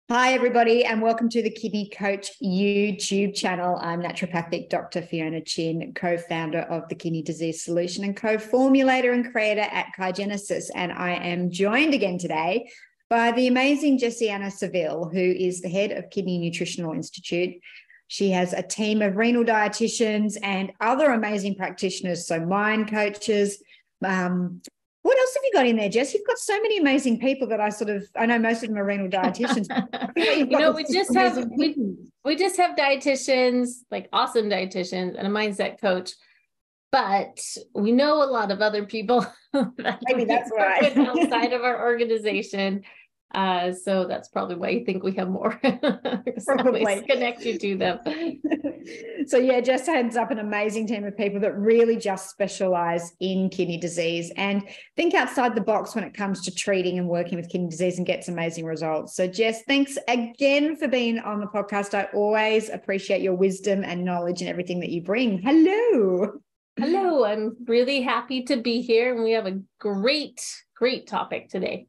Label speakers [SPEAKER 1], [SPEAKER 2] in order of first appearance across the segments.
[SPEAKER 1] Hi, everybody, and welcome to the Kidney Coach YouTube channel. I'm naturopathic Dr. Fiona Chin, co-founder of the Kidney Disease Solution and co-formulator and creator at Kygenesis. And I am joined again today by the amazing Jessianna Saville, who is the head of Kidney Nutritional Institute. She has a team of renal dietitians and other amazing practitioners, so mind coaches. What else have you got in there, Jess? You've got so many amazing people that I know most of them are renal dietitians.
[SPEAKER 2] We just have dietitians, like awesome dietitians, and a mindset coach. But we know a lot of other people that
[SPEAKER 1] maybe that's right
[SPEAKER 2] outside of our organization. So that's probably why you think we have more.
[SPEAKER 1] Probably
[SPEAKER 2] connect you to them.
[SPEAKER 1] So yeah, Jess heads up an amazing team of people that really just specialize in kidney disease and think outside the box when it comes to treating and working with kidney disease and gets amazing results. So Jess, thanks again for being on the podcast. I always appreciate your wisdom and knowledge and everything that you bring. Hello.
[SPEAKER 2] Hello, I'm really happy to be here, and we have a great topic today.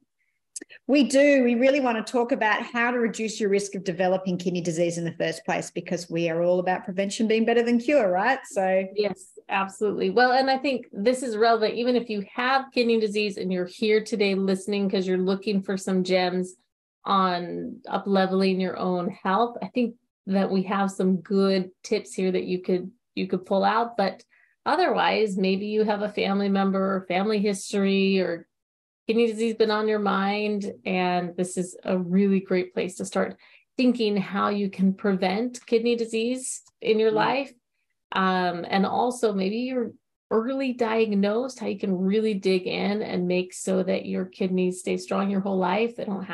[SPEAKER 1] We do. We really want to talk about how to reduce your risk of developing kidney disease in the first place, because we are all about prevention being better than cure, right? So
[SPEAKER 2] yes, absolutely. Well, and I think this is relevant even if you have kidney disease and you're here today listening because you're looking for some gems on up-leveling your own health. I think that we have some good tips here that you could pull out, but otherwise, maybe you have a family member or family history or kidney disease been on your mind, and this is a really great place to start thinking how you can prevent kidney disease in your life. And also maybe you're early diagnosed, how you can really dig in and make so that your kidneys stay strong your whole life. They don't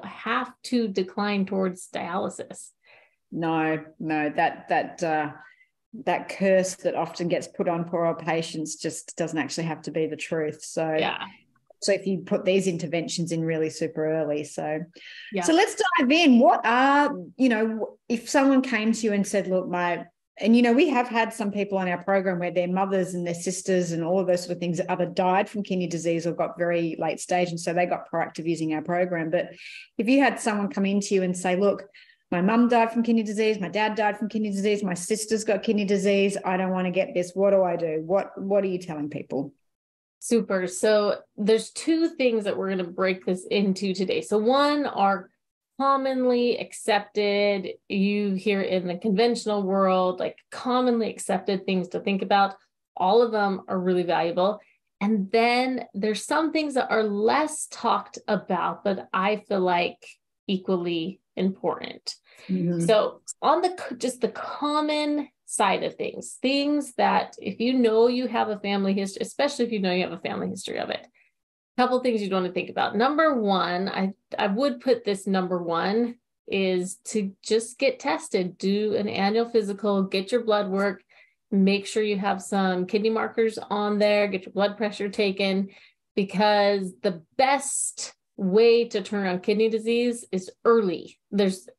[SPEAKER 2] have to decline towards dialysis.
[SPEAKER 1] No, that curse that often gets put on poor old patients just doesn't actually have to be the truth. So
[SPEAKER 2] yeah.
[SPEAKER 1] So if you put these interventions in really super early. So let's dive in. What are, if someone came to you and said, look, we have had some people on our program where their mothers and their sisters and all of those sort of things either died from kidney disease or got very late stage. And so they got proactive using our program. But if you had someone come into you and say, look, my mum died from kidney disease, my dad died from kidney disease, my sister's got kidney disease, I don't want to get this, what do I do? What are you telling people?
[SPEAKER 2] Super. So there's two things that we're going to break this into today. So one are commonly accepted, you hear in the conventional world, like commonly accepted things to think about. All of them are really valuable. And then there's some things that are less talked about, but I feel like equally important. Mm-hmm. So on the common side of things that if you know you have a family history, especially if you know you have a family history of it, a couple of things you'd want to think about. Number one, I would put this number one is to just get tested, do an annual physical, get your blood work, make sure you have some kidney markers on there, get your blood pressure taken, because the best way to turn around kidney disease is early.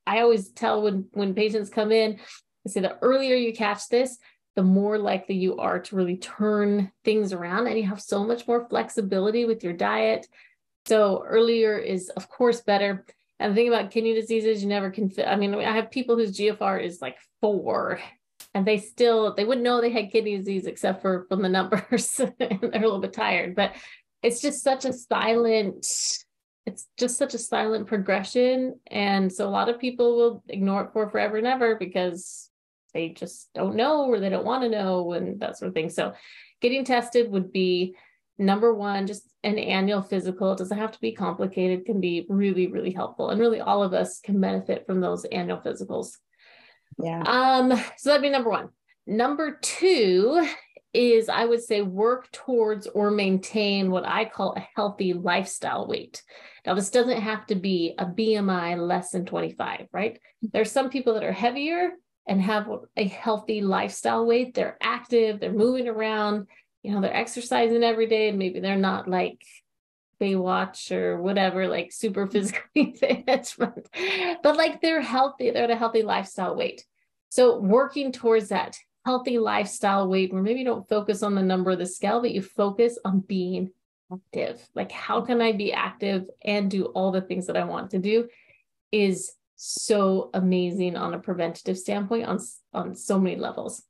[SPEAKER 2] I always tell when patients come in, I say the earlier you catch this, the more likely you are to really turn things around, and you have so much more flexibility with your diet. So earlier is, of course, better. And the thing about kidney disease is you never can fit. I mean, I have people whose GFR is like 4, and they wouldn't know they had kidney disease except for from the numbers. And they're a little bit tired, but it's just such a silent progression. And so a lot of people will ignore it for forever and ever because they just don't know, or they don't want to know, and that sort of thing. So getting tested would be number one. Just an annual physical. It doesn't have to be complicated, can be really, really helpful. And really all of us can benefit from those annual physicals.
[SPEAKER 1] Yeah.
[SPEAKER 2] So that'd be number one. Number two is, I would say, work towards or maintain what I call a healthy lifestyle weight. Now, this doesn't have to be a BMI less than 25, right? There's some people that are heavier and have a healthy lifestyle weight. They're active, they're moving around, they're exercising every day, and maybe they're not like Baywatch or whatever, like super physically fit, but like they're healthy, they're at a healthy lifestyle weight. So working towards that healthy lifestyle weight, where maybe you don't focus on the number of the scale, but you focus on being active. Like, how can I be active and do all the things that I want to do? is so amazing on a preventative standpoint on so many levels.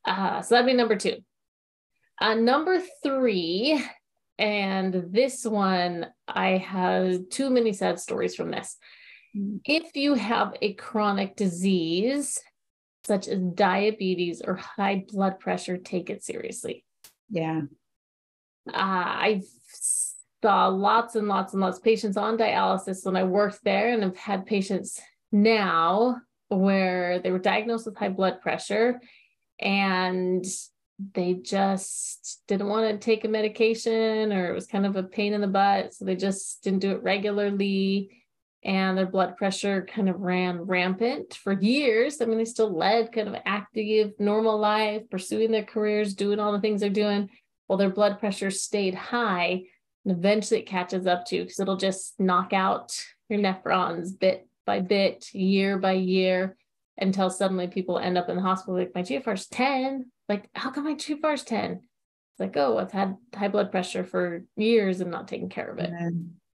[SPEAKER 2] So that'd be number 2. Number 3, and this one, I have too many sad stories from this. If you have a chronic disease, such as diabetes or high blood pressure, take it seriously.
[SPEAKER 1] Yeah.
[SPEAKER 2] I've saw lots and lots and lots of patients on dialysis when I worked there, and I've had patients now where they were diagnosed with high blood pressure and they just didn't want to take a medication, or it was kind of a pain in the butt. So they just didn't do it regularly. And their blood pressure kind of ran rampant for years. I mean, they still led kind of active, normal life, pursuing their careers, doing all the things they're doing, while their blood pressure stayed high. And eventually it catches up to you, because it'll just knock out your nephrons bit by bit, year by year, until suddenly people end up in the hospital like, my GFR is 10. Like, how come my GFR is 10? It's like, oh, I've had high blood pressure for years and not taking care of it.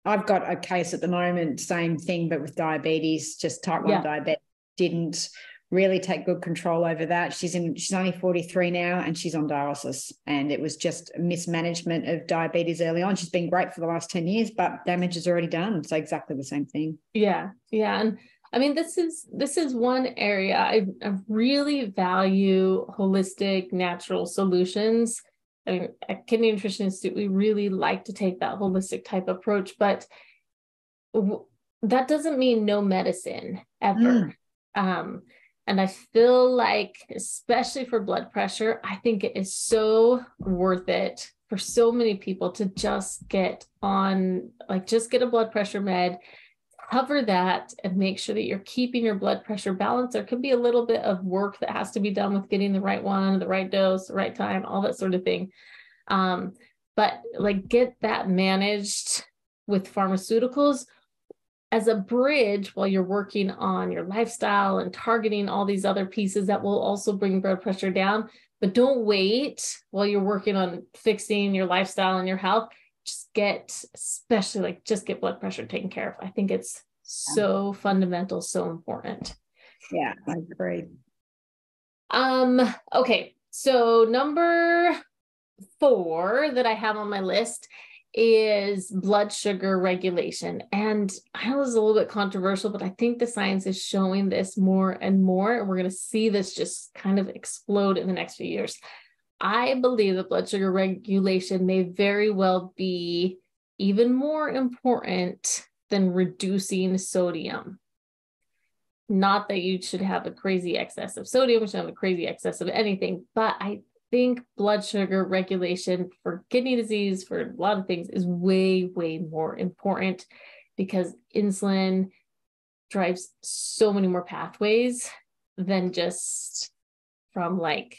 [SPEAKER 1] I've got a case at the moment, same thing, but with diabetes, just type 1 diabetes. Didn't really take good control over that. She's only 43 now, and she's on dialysis, and it was just mismanagement of diabetes early on. She's been great for the last 10 years, but damage is already done. So exactly the same thing.
[SPEAKER 2] Yeah. And I mean, this is one area I really value: holistic, natural solutions. I mean, at Kidney Nutrition Institute, we really like to take that holistic type approach, but that doesn't mean no medicine ever. And I feel like, especially for blood pressure, I think it is so worth it for so many people to just get on, like, just get a blood pressure med, cover that, and make sure that you're keeping your blood pressure balanced. There could be a little bit of work that has to be done with getting the right one, the right dose, the right time, all that sort of thing. But like, get that managed with pharmaceuticals as a bridge while you're working on your lifestyle and targeting all these other pieces that will also bring blood pressure down. But don't wait while you're working on fixing your lifestyle and your health. Just get blood pressure taken care of. I think it's so fundamental, so important.
[SPEAKER 1] Yeah, I agree.
[SPEAKER 2] Okay, so number 4 that I have on my list is blood sugar regulation. And I know this is a little bit controversial, but I think the science is showing this more and more, and we're going to see this just kind of explode in the next few years. I believe that blood sugar regulation may very well be even more important than reducing sodium. Not that you should have a crazy excess of sodium, you should have a crazy excess of anything, but I think blood sugar regulation for kidney disease, for a lot of things, is way, way more important, because insulin drives so many more pathways than just from, like,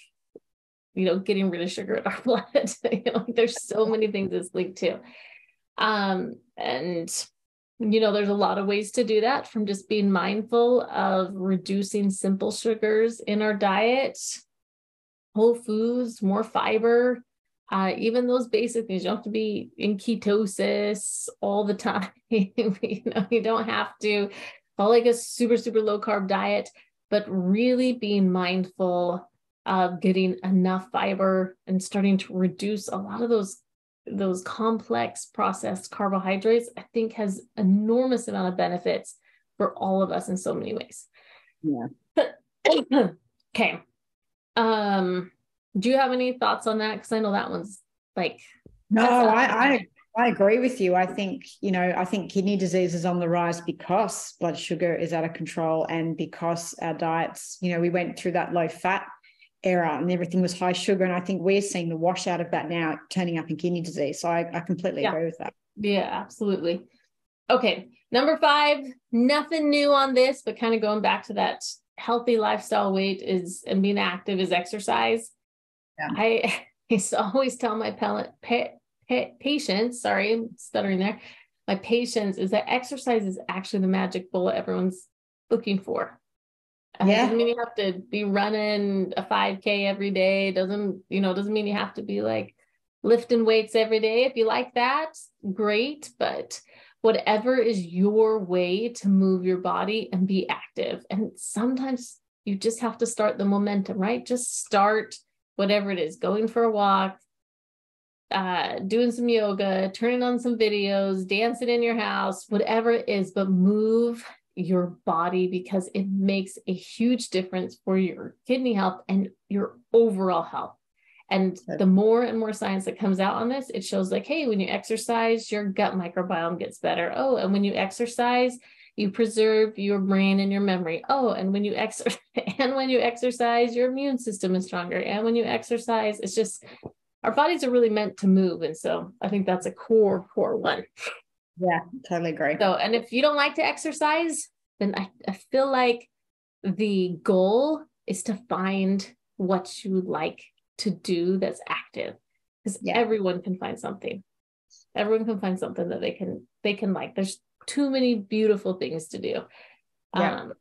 [SPEAKER 2] getting rid of sugar in our blood. There's so many things it's linked to. And, there's a lot of ways to do that, from just being mindful of reducing simple sugars in our diet, whole foods, more fiber, even those basic things. You don't have to be in ketosis all the time. You don't have to follow like a super, super low carb diet, but really being mindful of getting enough fiber and starting to reduce a lot of those complex processed carbohydrates, I think has enormous amount of benefits for all of us in so many ways. Yeah. Okay. Do you have any thoughts on that? Because I know that one's like...
[SPEAKER 1] No, I agree with you. I think kidney disease is on the rise because blood sugar is out of control, and because our diets, we went through that low fat era and everything was high sugar. And I think we're seeing the wash out of that now turning up in kidney disease. So I completely agree with that. Yeah,
[SPEAKER 2] absolutely. Okay. Number 5, nothing new on this, but kind of going back to that healthy lifestyle weight and being active is exercise. Yeah. I used to always tell my patients, sorry, I'm stuttering there. My patients is that exercise is actually the magic bullet everyone's looking for. It doesn't mean you have to be running a 5K every day. Doesn't mean you have to be like lifting weights every day. If you like that, great. But whatever is your way to move your body and be active. And sometimes you just have to start the momentum, right? Just start whatever it is, going for a walk, doing some yoga, turning on some videos, dancing in your house, whatever it is, but move your body, because it makes a huge difference for your kidney health and your overall health. And the more and more science that comes out on this, it shows like, hey, when you exercise, your gut microbiome gets better. Oh, and when you exercise, you preserve your brain and your memory. Oh, and when you exercise, your immune system is stronger. And when you exercise, it's just, our bodies are really meant to move. And so I think that's a core one.
[SPEAKER 1] Yeah, totally agree.
[SPEAKER 2] So, and if you don't like to exercise, then I feel like the goal is to find what you like to do that's active, because everyone can find something. Everyone can find something that they can like. There's too many beautiful things to do. And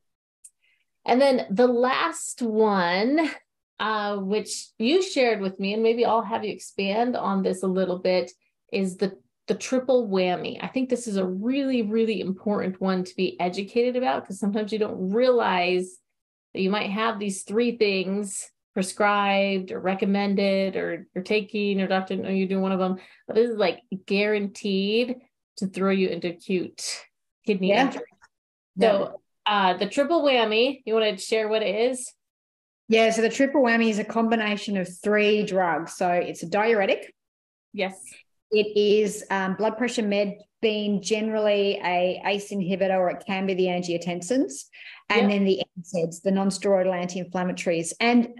[SPEAKER 2] then the last one, which you shared with me, and maybe I'll have you expand on this a little bit, is the triple whammy. I think this is a really, really important one to be educated about, because sometimes you don't realize that you might have these three things prescribed or recommended, or you're taking, or doctor, no, you're doing one of them, but this is like guaranteed to throw you into acute kidney injury. So the triple whammy, you want to share what it is?
[SPEAKER 1] Yeah, so the triple whammy is a combination of 3 drugs. So it's a diuretic.
[SPEAKER 2] Yes.
[SPEAKER 1] It is blood pressure med, being generally a ACE inhibitor, or it can be the angiotensins, and then the NSAIDs, the non-steroidal anti-inflammatories, and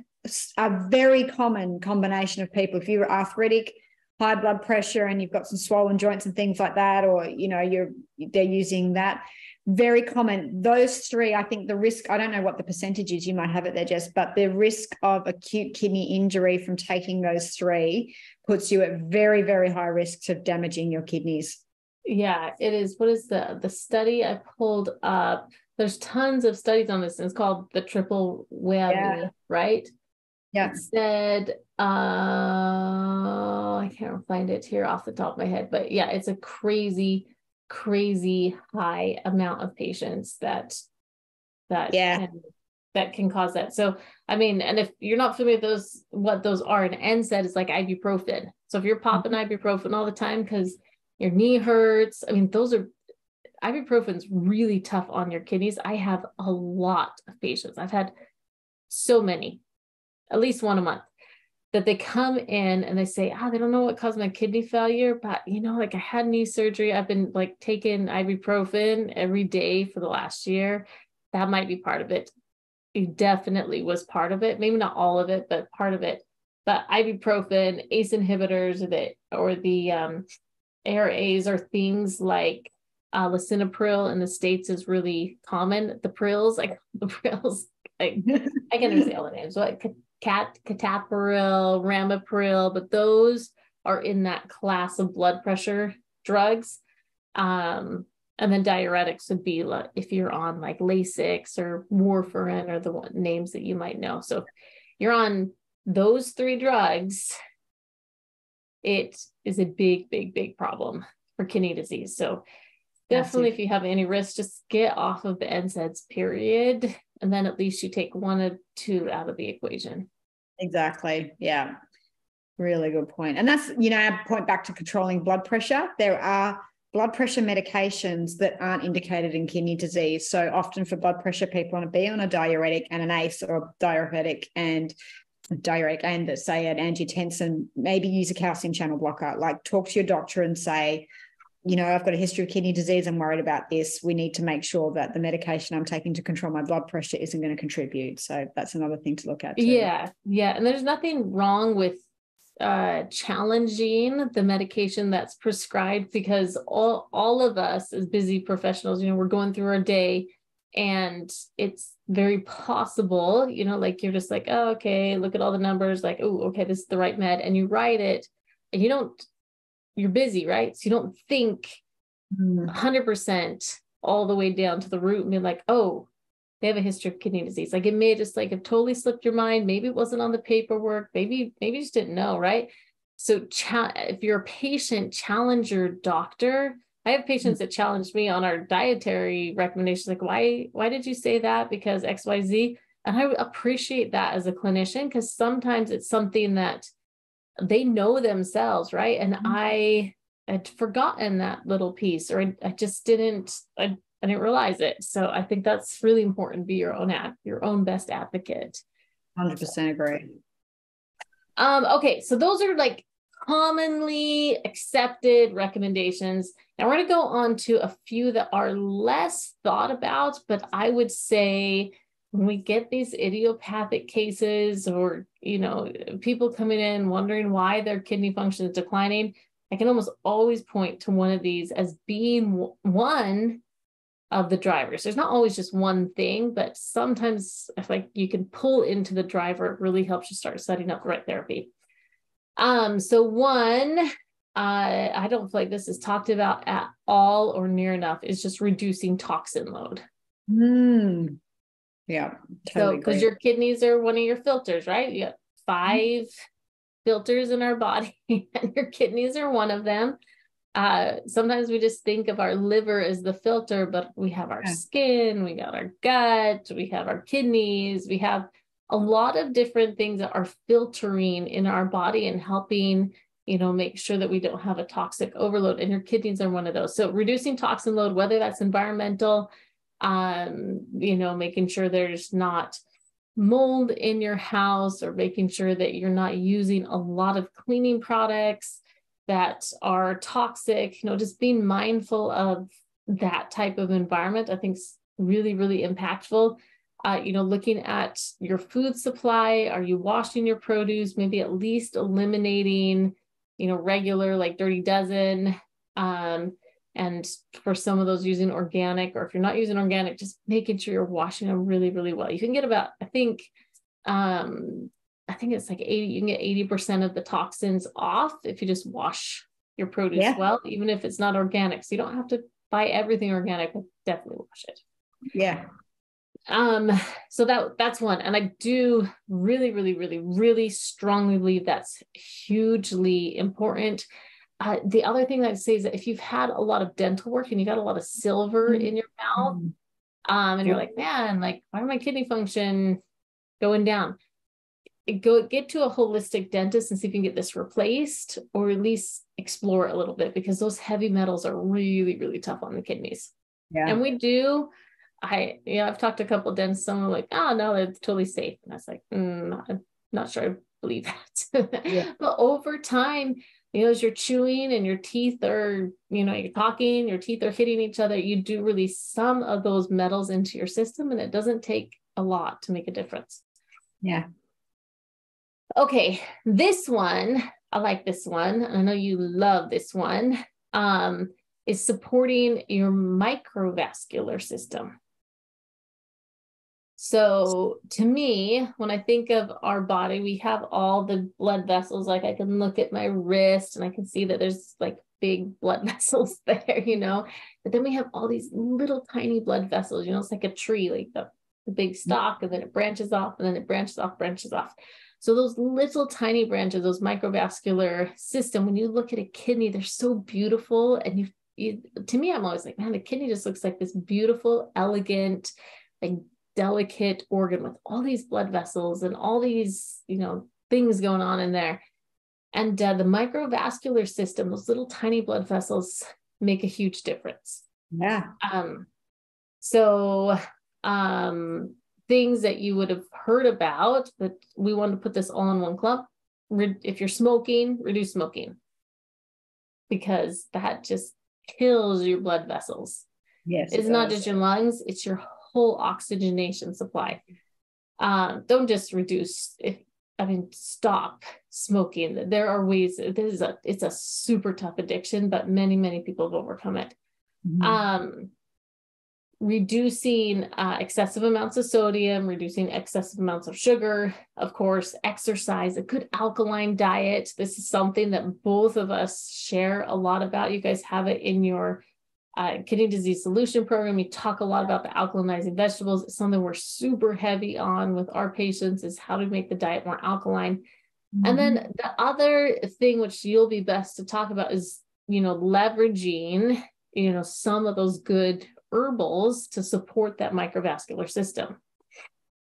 [SPEAKER 1] a very common combination of people. If you're arthritic, high blood pressure, and you've got some swollen joints and things like that, or they're using that. Very common. Those 3, I think the risk, I don't know what the percentage is, you might have it there, Jess, but the risk of acute kidney injury from taking those 3 puts you at very, very high risks of damaging your kidneys.
[SPEAKER 2] Yeah, it is. What is the study I pulled up? There's tons of studies on this, and it's called the triple whammy, right?
[SPEAKER 1] Yeah.
[SPEAKER 2] It said, I can't find it here off the top of my head, but yeah, it's a crazy high amount of patients that can cause that. So, I mean, and if you're not familiar with what those are, an NSAID is like ibuprofen. So if you're popping ibuprofen all the time because your knee hurts, I mean, ibuprofen's really tough on your kidneys. I have a lot of patients. I've had so many, at least one a month, that they come in and they say, they don't know what caused my kidney failure, but like I had knee surgery. I've been like taking ibuprofen every day for the last year. That might be part of it. It definitely was part of it. Maybe not all of it, but part of it. But ibuprofen, ACE inhibitors, or the ARAs, are things like lisinopril in the States is really common. The prils, I can never say all the names. So like catapril, ramipril, but those are in that class of blood pressure drugs. And then diuretics would be like if you're on like Lasix or warfarin, or the names that you might know. So if you're on those 3 drugs, it is a big problem for kidney disease. So definitely, if you have any risk, just get off of the NSAIDs, period. And then at least you take 1 or 2 out of the equation.
[SPEAKER 1] Exactly. Yeah. Really good point. And that's, I point back to controlling blood pressure. There are blood pressure medications that aren't indicated in kidney disease. So often for blood pressure, people want to be on a diuretic and an ACE, or a diuretic and say an angiotensin, maybe use a calcium channel blocker. Like, talk to your doctor and say, I've got a history of kidney disease. I'm worried about this. We need to make sure that the medication I'm taking to control my blood pressure isn't going to contribute. So that's another thing to look at too.
[SPEAKER 2] Yeah. And there's nothing wrong with challenging the medication that's prescribed, because all of us as busy professionals, we're going through our day, and it's very possible, like you're just like, oh, okay, look at all the numbers, like, oh, okay, this is the right med, and you write it, and you're busy, right? So you don't think 100% all the way down to the root and be like, oh, they have a history of kidney disease. Like, it may just like have totally slipped your mind. Maybe it wasn't on the paperwork. Maybe you just didn't know, right? So if you're a patient, challenge your doctor I have patients that challenge me on our dietary recommendations, like, why did you say that? Because XYZ. And I appreciate that as a clinician, because sometimes it's something that they know themselves, right? And I had forgotten that little piece, or I just didn't, I didn't realize it. So I think that's really important. Be your own best advocate.
[SPEAKER 1] 100% agree.
[SPEAKER 2] Okay, so those are like commonly accepted recommendations. Now we're going to go on to a few that are less thought about, but I would say when we get these idiopathic cases, or, you know, people coming in wondering why their kidney function is declining, I can almost always point to one of these as being one of the drivers. There's not always just one thing, but sometimes if like you can pull into the driver, it really helps you start setting up the right therapy. So one, I don't feel like this is talked about at all or near enough, is just reducing toxin load.
[SPEAKER 1] Yeah,
[SPEAKER 2] totally. So because your kidneys are one of your filters, right? You got 5 filters in our body, and your kidneys are one of them. Sometimes we just think of our liver as the filter, but we have our skin, we got our gut, we have our kidneys, we have a lot of different things that are filtering in our body and helping, you know, make sure that we don't have a toxic overload, and your kidneys are one of those. So reducing toxin load, whether that's environmental, you know, making sure there's not mold in your house, or making sure that you're not using a lot of cleaning products that are toxic, you know, just being mindful of that type of environment, I think is really, really impactful. You know, looking at your food supply, are you washing your produce? Maybe at least eliminating, you know, regular like dirty dozen. And for some of those using organic, or if you're not using organic, just making sure you're washing them really, really well. You can get about, I think it's like 80, you can get 80% of the toxins off if you just wash your produce well, even if it's not organic. So you don't have to buy everything organic, but definitely wash it.
[SPEAKER 1] Yeah.
[SPEAKER 2] So that's one. And I do really, really, really, really strongly believe that's hugely important. The other thing that I'd say is that if you've had a lot of dental work and you got a lot of silver in your mouth, and you're like, man, like, why my kidney function going down? Go get to a holistic dentist and see if you can get this replaced, or at least explore it a little bit, because those heavy metals are really, really tough on the kidneys. Yeah. And we do, I've talked to a couple of dentists, some are like, oh no, they're totally safe. And I was like, I'm not sure I believe that. Yeah. But over time, you know, as you're chewing and your teeth are, you know, you're talking, your teeth are hitting each other, you do release some of those metals into your system, and it doesn't take a lot to make a difference.
[SPEAKER 1] Yeah.
[SPEAKER 2] Okay, this one, I like this one. I know you love this one, is supporting your microvascular system. So to me, when I think of our body, we have all the blood vessels. Like I can look at my wrist and I can see that there's like big blood vessels there, you know, but then we have all these little tiny blood vessels, you know, it's like a tree, like the big stalk, and then it branches off, and then it branches off. So those little tiny branches, those microvascular system, when you look at a kidney, they're so beautiful. And you to me, I'm always like, man, the kidney just looks like this beautiful, elegant, like delicate organ with all these blood vessels and all these, you know, things going on in there. And the microvascular system, those little tiny blood vessels, make a huge difference.
[SPEAKER 1] Yeah.
[SPEAKER 2] Things that you would have heard about, but we want to put this all in one clump. If you're smoking, reduce smoking, because that just kills your blood vessels.
[SPEAKER 1] Yes,
[SPEAKER 2] it's not just your lungs, it's your whole oxygenation supply. Don't just reduce stop smoking. There are ways. It's a super tough addiction, but many people have overcome it. Mm-hmm. Reducing excessive amounts of sodium, reducing excessive amounts of sugar, of course, exercise, a good alkaline diet. This is something that both of us share a lot about. You guys have it in your kidney disease solution program. You talk a lot about the alkalinizing vegetables. It's something we're super heavy on with our patients, is how to make the diet more alkaline. Mm-hmm. And then the other thing, which you'll be best to talk about, is, you know, leveraging some of those good herbals to support that microvascular system.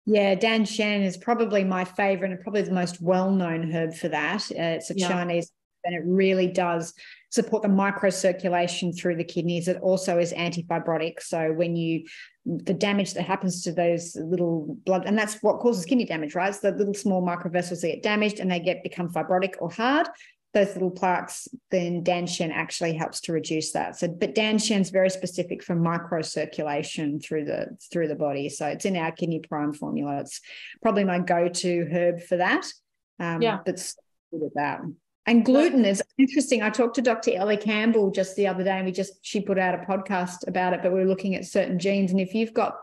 [SPEAKER 1] Yeah, Dan Shan is probably my favorite and probably the most well-known herb for that. It's a Chinese, and it really does support the microcirculation through the kidneys. It also is antifibrotic. So when the damage that happens to those little blood, and that's what causes kidney damage, right? It's the little small microvessels that get damaged and they become fibrotic or hard. Those little plaques, then Danshan actually helps to reduce that. So, but Danshan's very specific for microcirculation through the body. So it's in our Kidney Prime formula. It's probably my go-to herb for that. That's good at that. And gluten is interesting. I talked to Dr. Ellie Campbell just the other day, and she put out a podcast about it, but we were looking at certain genes. And if you've got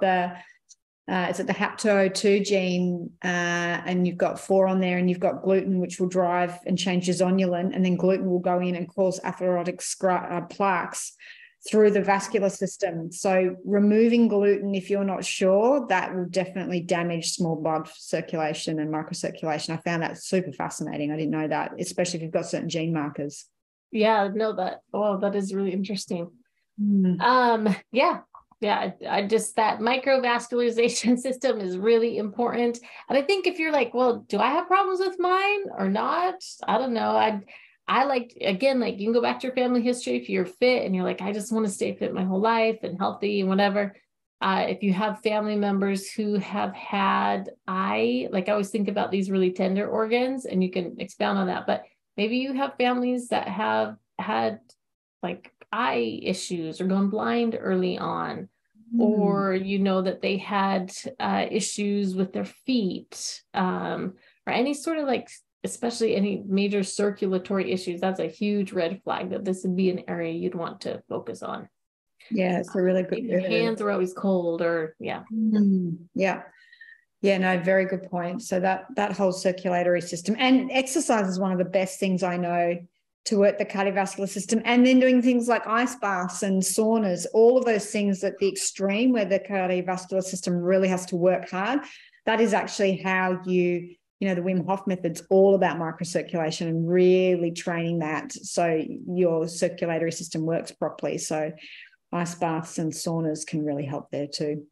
[SPEAKER 1] it's at the HAPTO2 gene, and you've got 4 on there, and you've got gluten, which will drive and change your zonulin, and then gluten will go in and cause atherosclerotic plaques through the vascular system. So removing gluten, if you're not sure, that will definitely damage small blood circulation and microcirculation. I found that super fascinating. I didn't know that, especially if you've got certain gene markers.
[SPEAKER 2] Yeah, no, that is really interesting. I just, that microvascularization system is really important. And I think if you're like, well, do I have problems with mine or not? I don't know. I like, again, like you can go back to your family history. If you're fit and you're like, I just want to stay fit my whole life and healthy and whatever. If you have family members who have had I always think about these really tender organs, and you can expound on that, but maybe you have families that have had like eye issues or gone blind early on, or that they had issues with their feet, or any sort of especially any major circulatory issues. That's a huge red flag that this would be an area you'd want to focus on.
[SPEAKER 1] Yeah, it's a really good.
[SPEAKER 2] Your hands are always cold, or no,
[SPEAKER 1] very good point. So that whole circulatory system, and exercise is one of the best things I know to work the cardiovascular system. And then doing things like ice baths and saunas, all of those things at the extreme where the cardiovascular system really has to work hard. That is actually how the Wim Hof method's all about microcirculation and really training that so your circulatory system works properly. So ice baths and saunas can really help there too.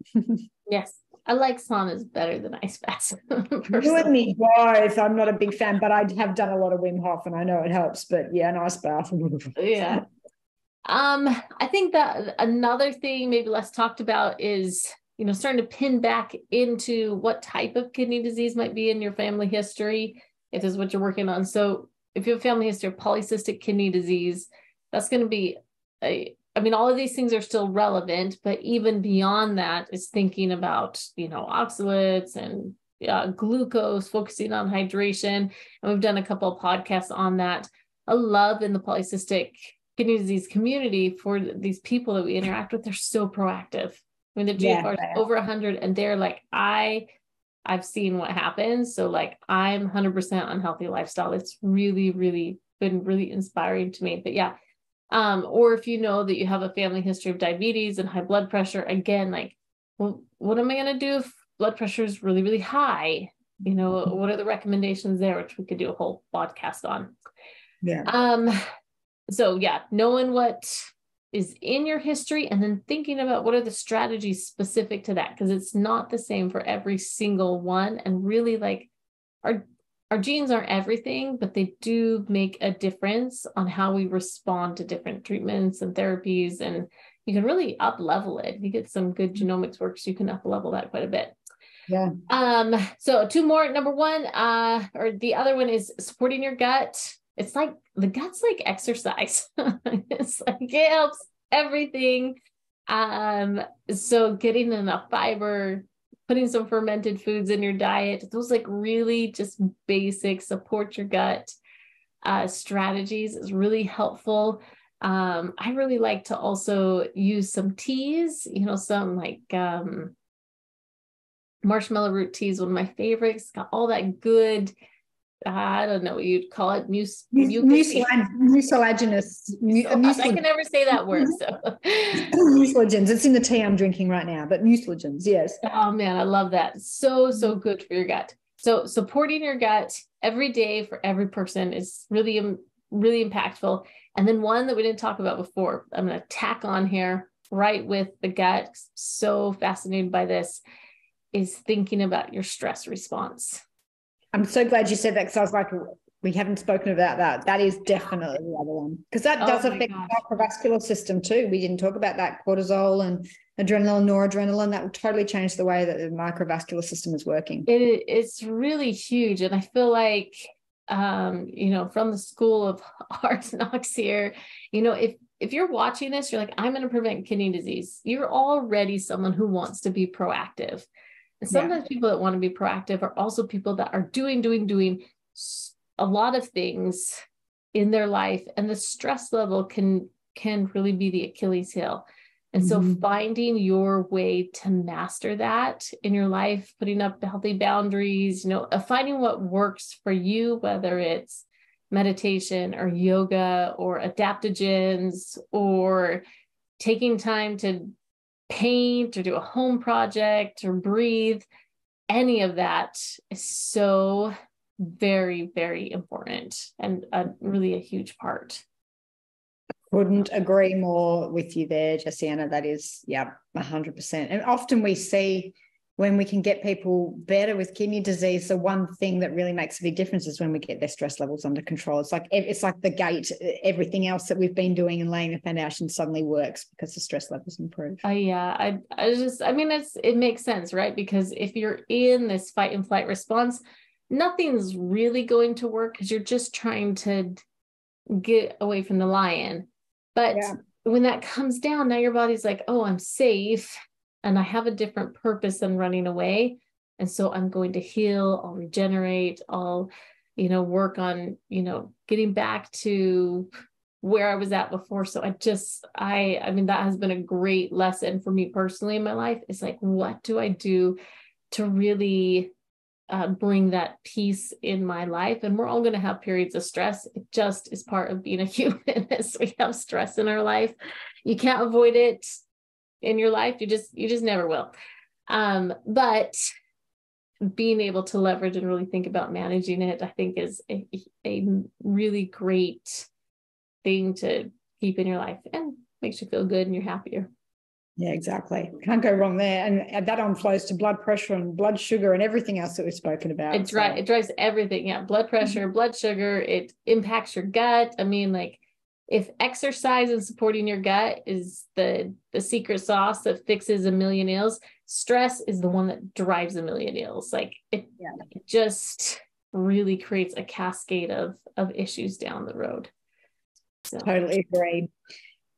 [SPEAKER 2] Yes. I like saunas better than ice baths.
[SPEAKER 1] You and me both. I'm not a big fan, but I have done a lot of Wim Hof and I know it helps. But yeah, an ice bath.
[SPEAKER 2] Yeah. I think that another thing maybe less talked about is, starting to pin back into what type of kidney disease might be in your family history, if this is what you're working on. So if you have a family history of polycystic kidney disease, that's going to be all of these things are still relevant, but even beyond that is thinking about, oxalates and glucose, focusing on hydration. And we've done a couple of podcasts on that. I love in the polycystic kidney disease community for these people that we interact with, they're so proactive. I mean, the GFR is over 100 and they're like, I've seen what happens. So I'm 100% unhealthy lifestyle. It's really, really been really inspiring to me. But yeah. Or if you know that you have a family history of diabetes and high blood pressure, again, well, what am I going to do if blood pressure is really, really high? What are the recommendations there, which we could do a whole podcast on.
[SPEAKER 1] Yeah.
[SPEAKER 2] So yeah, knowing what is in your history and then thinking about what are the strategies specific to that, because it's not the same for every single one. And really our genes aren't everything, but they do make a difference on how we respond to different treatments and therapies. And you can really up-level it. If you get some good genomics works, you can up-level that quite a bit.
[SPEAKER 1] Yeah.
[SPEAKER 2] So 2 more. Number 1, or the other one is supporting your gut. It's like the gut's like exercise. It's it helps everything. So getting enough fiber, putting some fermented foods in your diet, those really just basic support your gut strategies is really helpful. I really like to also use some teas, some marshmallow root tea is one of my favorites. It's got all that good, I don't know what you'd call it,
[SPEAKER 1] mucilaginous.
[SPEAKER 2] I can never say that word. So
[SPEAKER 1] mucilagens. It's in the tea I'm drinking right now, but mucilagens, yes.
[SPEAKER 2] Oh man, I love that. So good for your gut. So supporting your gut every day for every person is really, really impactful. And then one that we didn't talk about before, I'm going to tack on here right with the gut. So fascinated by this, is thinking about your stress response.
[SPEAKER 1] I'm so glad you said that, because I was like, we haven't spoken about that. That is definitely the other one, because that does affect the microvascular system too. We didn't talk about that. Cortisol and adrenaline, noradrenaline, that will totally change the way that the microvascular system is working.
[SPEAKER 2] It's really huge. And I feel like, you know, from the school of hard knocks here, you know, if you're watching this, you're like, I'm going to prevent kidney disease. You're already someone who wants to be proactive. And sometimes people that want to be proactive are also people that are doing a lot of things in their life, and the stress level can really be the Achilles heel. And so finding your way to master that in your life, putting up healthy boundaries, you know, finding what works for you, whether it's meditation or yoga or adaptogens or taking time to paint or do a home project or breathe, any of that is so very, very important and really a huge part.
[SPEAKER 1] Couldn't agree more with you there, Jessianna. That is, 100%. And often we see when we can get people better with kidney disease, the one thing that really makes a big difference is when we get their stress levels under control. It's like the gate. Everything else that we've been doing and laying the foundation suddenly works because the stress levels improve.
[SPEAKER 2] It makes sense, right? Because if you're in this fight and flight response, nothing's really going to work because you're just trying to get away from the lion. But when that comes down, now your body's like, oh, I'm safe and I have a different purpose than running away. And so I'm going to heal, I'll regenerate, I'll, work on, getting back to where I was at before. So that has been a great lesson for me personally in my life. It's like, what do I do to really bring that peace in my life? And we're all going to have periods of stress. It just is part of being a human. As we have stress in our life, you can't avoid it in your life. You just never will. But being able to leverage and really think about managing it, I think is a really great thing to keep in your life and makes you feel good and you're happier.
[SPEAKER 1] Yeah, exactly. Can't go wrong there. And that on flows to blood pressure and blood sugar and everything else that we've spoken about.
[SPEAKER 2] It's right. It drives everything. Yeah. Blood pressure, blood sugar, it impacts your gut. I mean, like if exercise and supporting your gut is the secret sauce that fixes a million ills, stress is the one that drives a million ills. Like it just really creates a cascade of issues down the road. So. Totally
[SPEAKER 1] agree.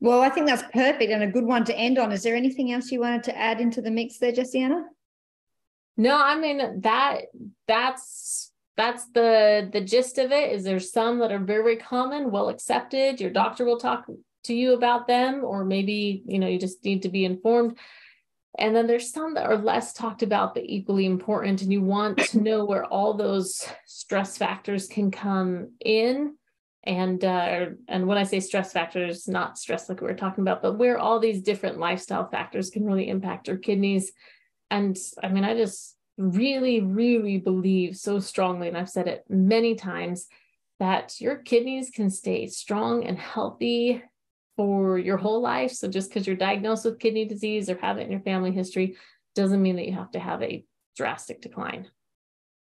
[SPEAKER 1] Well, I think that's perfect and a good one to end on. Is there anything else you wanted to add into the mix there, Jessianna?
[SPEAKER 2] No, I mean, that's the gist of it. Is there's some that are very, very common, well accepted. Your doctor will talk to you about them, or maybe, you just need to be informed. And then there's some that are less talked about, but equally important. And you want to know where all those stress factors can come in. And when I say stress factors, not stress like we were talking about, but where all these different lifestyle factors can really impact our kidneys. And I mean, I just really, really believe so strongly, and I've said it many times, that your kidneys can stay strong and healthy for your whole life. So just because you're diagnosed with kidney disease or have it in your family history doesn't mean that you have to have a drastic decline.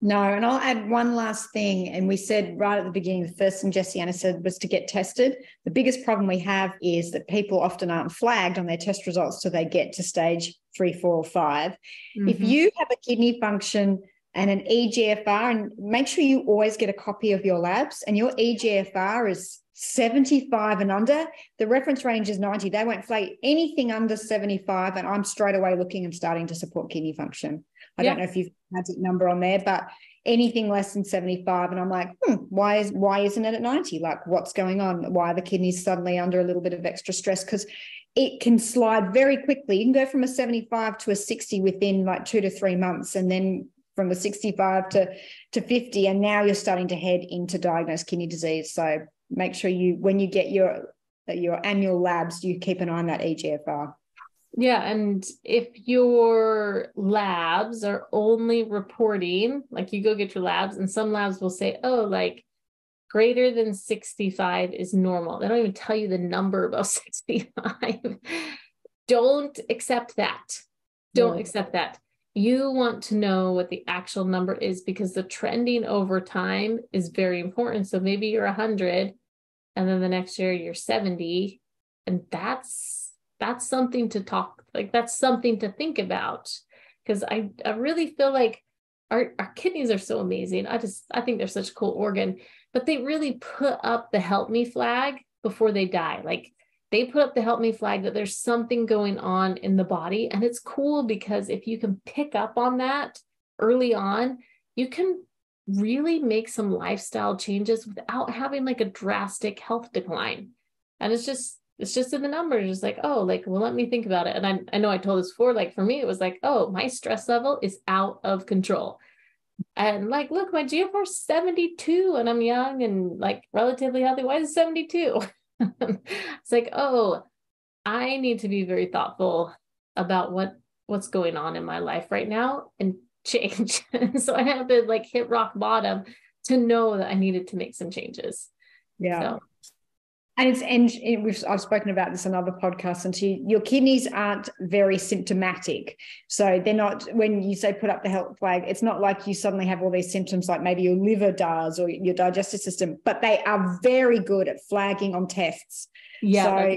[SPEAKER 1] No, and I'll add one last thing. And we said right at the beginning, the first thing Jessianna said was to get tested. The biggest problem we have is that people often aren't flagged on their test results till they get to stage 3, 4, or 5. Mm-hmm. If you have a kidney function and an eGFR, and make sure you always get a copy of your labs, and your eGFR is 75 and under, the reference range is 90. They won't flag anything under 75, and I'm straight away looking and starting to support kidney function. I don't know if you've had a number on there, but anything less than 75, and I'm like, why isn't it at 90? Like, what's going on? Why are the kidneys suddenly under a little bit of extra stress? Because it can slide very quickly. You can go from a 75 to a 60 within like 2 to 3 months, and then from a 65 to 50, and now you're starting to head into diagnosed kidney disease. So make sure when you get your annual labs, you keep an eye on that eGFR.
[SPEAKER 2] Yeah. And if your labs are only reporting, like you go get your labs and some labs will say, oh, like greater than 65 is normal. They don't even tell you the number above 65. Don't accept that. Don't accept that. You want to know what the actual number is, because the trending over time is very important. So maybe you're 100 and then the next year you're 70, and that's something to talk, like that's something to think about. Because I really feel like our kidneys are so amazing. I think they're such a cool organ, but they really put up the help me flag before they die. Like, they put up the help me flag that there's something going on in the body. And it's cool because if you can pick up on that early on, you can really make some lifestyle changes without having like a drastic health decline. And it's just in the numbers. It's like, oh, like, well, let me think about it. And I know I told this before, like for me, it was like, oh, my stress level is out of control. And like, look, my GFR is 72 and I'm young and like relatively healthy. Why is it 72? It's like, oh, I need to be very thoughtful about what's going on in my life right now and change. So I have to like hit rock bottom to know that I needed to make some changes.
[SPEAKER 1] Yeah.
[SPEAKER 2] So.
[SPEAKER 1] I've spoken about this on other podcasts, and your kidneys aren't very symptomatic. So they're not, when you say put up the health flag, it's not like you suddenly have all these symptoms like maybe your liver does or your digestive system, but they are very good at flagging on tests.
[SPEAKER 2] Yeah, so,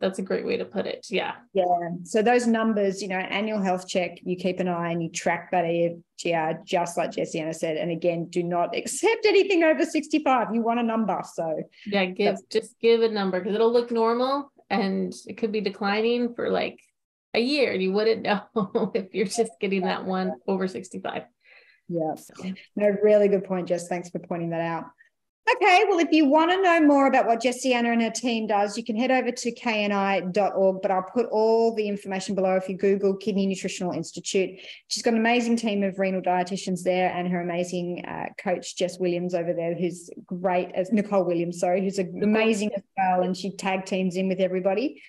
[SPEAKER 2] that's a great way to put it. Yeah.
[SPEAKER 1] Yeah. So those numbers, annual health check, you keep an eye and you track that EGR, just like Jessianna said. And again, do not accept anything over 65. You want a number. So
[SPEAKER 2] yeah, just give a number, because it'll look normal and it could be declining for like a year and you wouldn't know if you're just getting that one over 65.
[SPEAKER 1] Yeah. So. No, really good point, Jess. Thanks for pointing that out. Okay, well, if you want to know more about what Jessianna and her team does, you can head over to kni.org, but I'll put all the information below if you Google Kidney Nutritional Institute. She's got an amazing team of renal dietitians there, and her amazing coach, Jess Williams, over there, who's great, as Nicole Williams, sorry, who's amazing as well, and she tag teams in with everybody.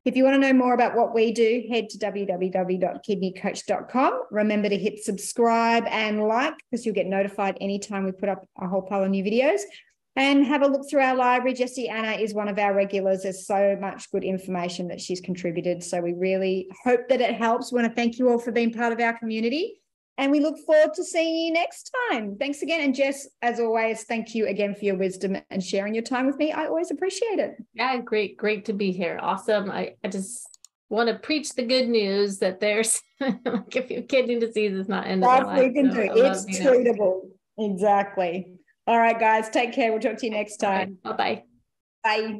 [SPEAKER 1] If you want to know more about what we do, head to www.kidneycoach.com. Remember to hit subscribe and like, because you'll get notified anytime we put up a whole pile of new videos. And have a look through our library. Jessianna is one of our regulars. There's so much good information that she's contributed. So we really hope that it helps. We want to thank you all for being part of our community. And we look forward to seeing you next time. Thanks again. And Jess, as always, thank you again for your wisdom and sharing your time with me. I always appreciate it.
[SPEAKER 2] Yeah, great to be here. Awesome. I just want to preach the good news that there's, like, if you have kidney disease, it's not end of the life.
[SPEAKER 1] We can do. It's treatable. Exactly. All right, guys, take care. We'll talk to you next time.
[SPEAKER 2] Bye-bye.
[SPEAKER 1] Bye.